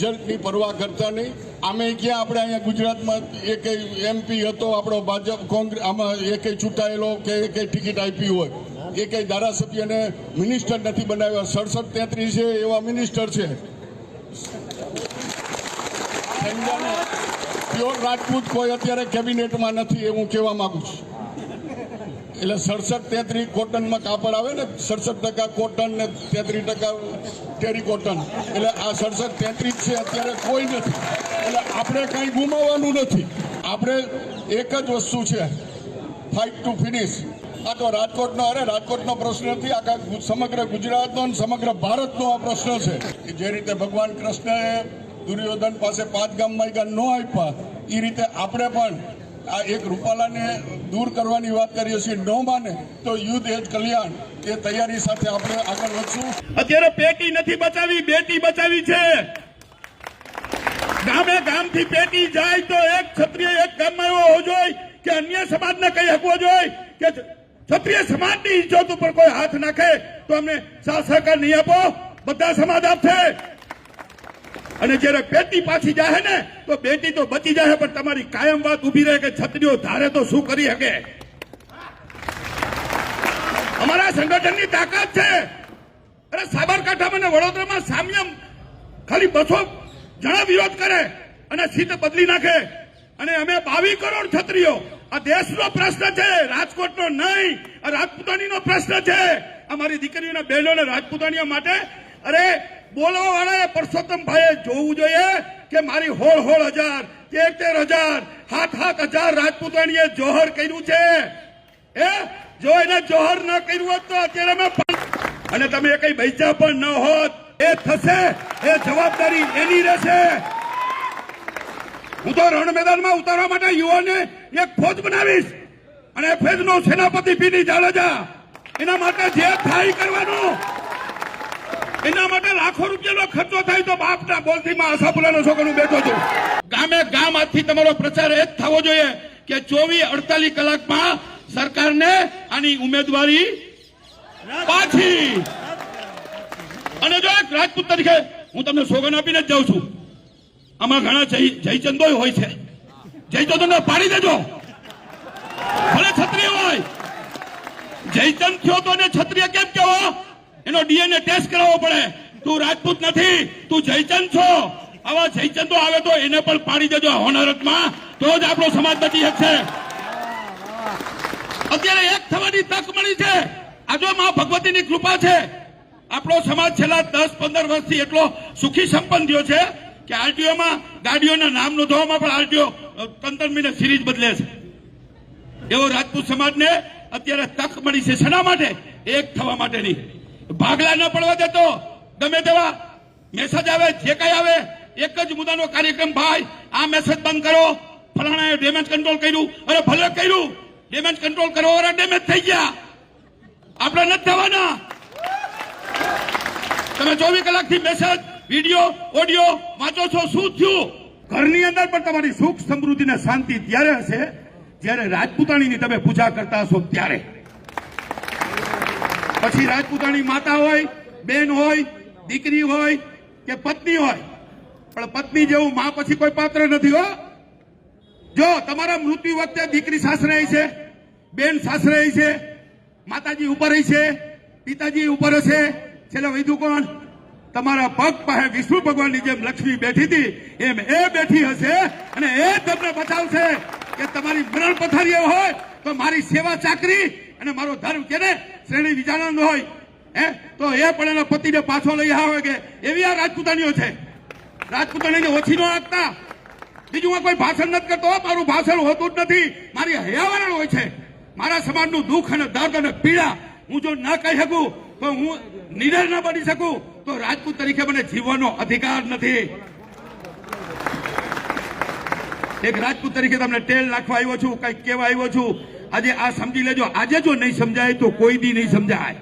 રિઝલ્ટની પરવા કરતા નહીં. આમે ક્યાં આપણે અહીંયા ગુજરાતમાં એક MP હતો આપણો ભાજપ કોંગ્રેસ આમાં એક ચૂંટાયેલો કે એક ટિકિટ આપી હોય, એક ધારાસભ્યને મિનિસ્ટર નથી બનાવ્યા. 67-33 છે એવા મિનિસ્ટર છે. પ્યોર રાજપૂત કોઈ અત્યારે કેબિનેટમાં નથી, એ હું કહેવા માંગુ છું. એટલે 67-33 કોટનમાં કાપડ આવે ને, 67% કોટન ને 33% ટેરી કોટન. એટલે આ 67-33 છે અત્યારે કોઈ નથી. એટલે આપણે કંઈ ગુમાવવાનું નથી. આપણે એક જ વસ્તુ છે, ફાઇટ ટુ ફિનિશ. આ તો રાજકોટનો પ્રશ્ન નથી, આખા સમગ્ર ગુજરાતનો અને સમગ્ર ભારતનો આ પ્રશ્ન છે. જે રીતે ભગવાન કૃષ્ણએ દુર્યોધન પાસે 5 ગામ માગ્યા ન આપ્યા, એ રીતે આપણે પણ આ એક રૂપાલાને દૂર કરવાની વાત કરીએ છીએ. ન માને તો યુદ્ધ એ જ કલ્યાણ, એ તૈયારી સાથે આપણે આગળ વધશું. અત્યારે પેટી નથી બચાવી, બેટી બચાવી છે. ગામે ગામથી પેટી જાય તો એક ક્ષત્રિય એક ગામમાં એવો હોવો જોઈએ કે અન્ય સમાજને કઈ હકવો જોઈએ કે ક્ષત્રિય સમાજની ઇજ્જત ઉપર કોઈ હાથ નાખે તો અમને સાથ સહકાર નહીં આપો, બધા સમાજ આપશે. અને જયારે પેટી પાછી જાય ને તો બેટી તો બચી જાય, પણ તમારી કાયમ વાત ઉભી રહે કે ક્ષત્રિયો ધારે તો શું કરી શકે. અમારા સંગઠનની તાકાત છે. અરે સાબરકાંઠામાં અને વડોદરામાં સામ્યમ ખાલી 200 જણા વિરોધ કરે અને સીટ બદલી નાખે. અને અમે 22 કરોડ ક્ષત્રિયો. આ દેશનો પ્રશ્ન છે, રાજકોટનો નહીં. આ રાજપૂતાણીનો પ્રશ્ન છે. અમારી દીકરીઓના બહેનોને રાજપૂતાણીઓ માટે અરે બોલવા વાળાએ પરસોત્તમભાઈએ જોવું જોઈએ કે મારી 16,000 13,000 7,000 રાજપૂતાણીએ જોહર કર્યું છે. જો એને જોહર ન કર્યું હોત તો અત્યારે અમે અને તમે કઈ બૈચા પણ ન હોત. એ થશે, એ જવાબદારી એની રહેશે. હું તો રણ મેદાનમાં ઉતારવા માટે યુવાને એક ફોજ બનાવીશ અને ફોજનો સેનાપતિ પીડી જાડેજા. એના માટે જે થાય કરવાનું. એના માટે લાખો રૂપિયાનો ખર્ચો થાય તો બાપના બોલથી માં આશાપુરાનો છોકરો બેઠો છું. ગામે ગામ આજથી તમારો પ્રચાર એ જ થવો જોઈએ કે 24-48 કલાકમાં સરકારને આની ઉમેદવારી પાછી. અને જો એક રાજપૂત તરીકે હું તમને સોગન આપીને જ જાઉં છું. આમાં ઘણા જયચંદો હોય છે. જયચંદોને પાડી દેજો, ભલે ક્ષત્રિય હોય. જયચંદ થયો તો ને ક્ષત્રિય કેમ કેવો? એનો DNA ટેસ્ટ કરાવવો પડે. તું રાજપૂત નથી, તું જયચંદ છો. આવા જયચંદો આવે તો એને પણ પાડી દેજો હોનારતમાં, તો જ આપણો સમાજ બચી શકશે. અત્યારે એક થવાની તક મળી છે. આ જો મા ભગવતીની કૃપા છે. આપણો સમાજ છેલ્લા 10-15 વર્ષથી એટલો સુખી સંપન્ન થયો છે કે આરટીઓમાં ગાડીઓના નામ નોંધવામાં પણ આરટીઓ 3 મહિને સિરીઝ બદલે છે. એવો રાજપૂત સમાજને અત્યારે તક મળી છે. શેના માટે? એક થવા માટે નહીં. ભાગલા ન પડવા દેતો. ગમે તેવા મેસેજ આવે, જે કઈ આવે, એક જ મુદ્દાનો કાર્યક્રમ. ભાઈ આ મેસેજ બંધ કરો, ફલાણાએ ડેમેજ કંટ્રોલ કર્યું. અરે ભલે કર્યું, ડેમેજ કંટ્રોલ કરવા વાળા ડેમેજ થઈ ગયા, આપણે નથી થવાના. તમે 24 કલાકથી મેસેજ, વિડીયો, ઓડિયો વાંચો છો. શું થયું? ઘરની અંદર પણ તમારી સુખ સમૃદ્ધિ ને શાંતિ ત્યારે હશે જ્યારે રાજપૂતાણીની તમે પૂજા કરતા હશો ત્યારે. પછી રાજપૂતાણી માતા હોય, બેન હોય, દીકરી હોય કે પત્ની હોય, પણ પત્ની જેવું માં પછી કોઈ પાત્ર નથી. હો, જો તમારા મૃત્યુ વખતે દીકરી સાસરે છે, બેન સાસરે છે, માતાજી ઉપર છે, પિતાજી ઉપર હશે, છેલ્લે વૈધું કોણ? તમારા પગ પાસે વિષ્ણુ ભગવાનની જેમ લક્ષ્મી બેઠી હતી એમ એ બેઠી હશે અને એ તમને બચાવશે. કે તમારી મરણ પથારી હોય તો મારી સેવા ચાકરી અને મારો ધર્મ કેને શ્રેણી વિચારણનો હોય તો એ પણ એના પતિને પાછો લઈ આવે કે એવી આ રાજપૂતાણીઓ છે. રાજપૂતાણીને ઓછી ન રાખતા. બીજું હું કોઈ ભાષણ નથી કરતો. મારું ભાષણ હોતું જ નથી, મારી હૈયાવરણ હોય છે. મારા સમાજનું દુઃખ અને દર્દ અને પીડા હું જો ન કહી શકું તો હું નિડર ન બની શકું તો રાજપૂત તરીકે મને જીવવાનો અધિકાર નથી. એક રાજપૂત તરીકે તમને ટેલ નાખવા આવ્યો છું, કઈક કહેવા આવ્યો છું. આજે આ સમજી લેજો. આજે જો નહીં સમજાય તો કોઈ દી નહીં સમજાય.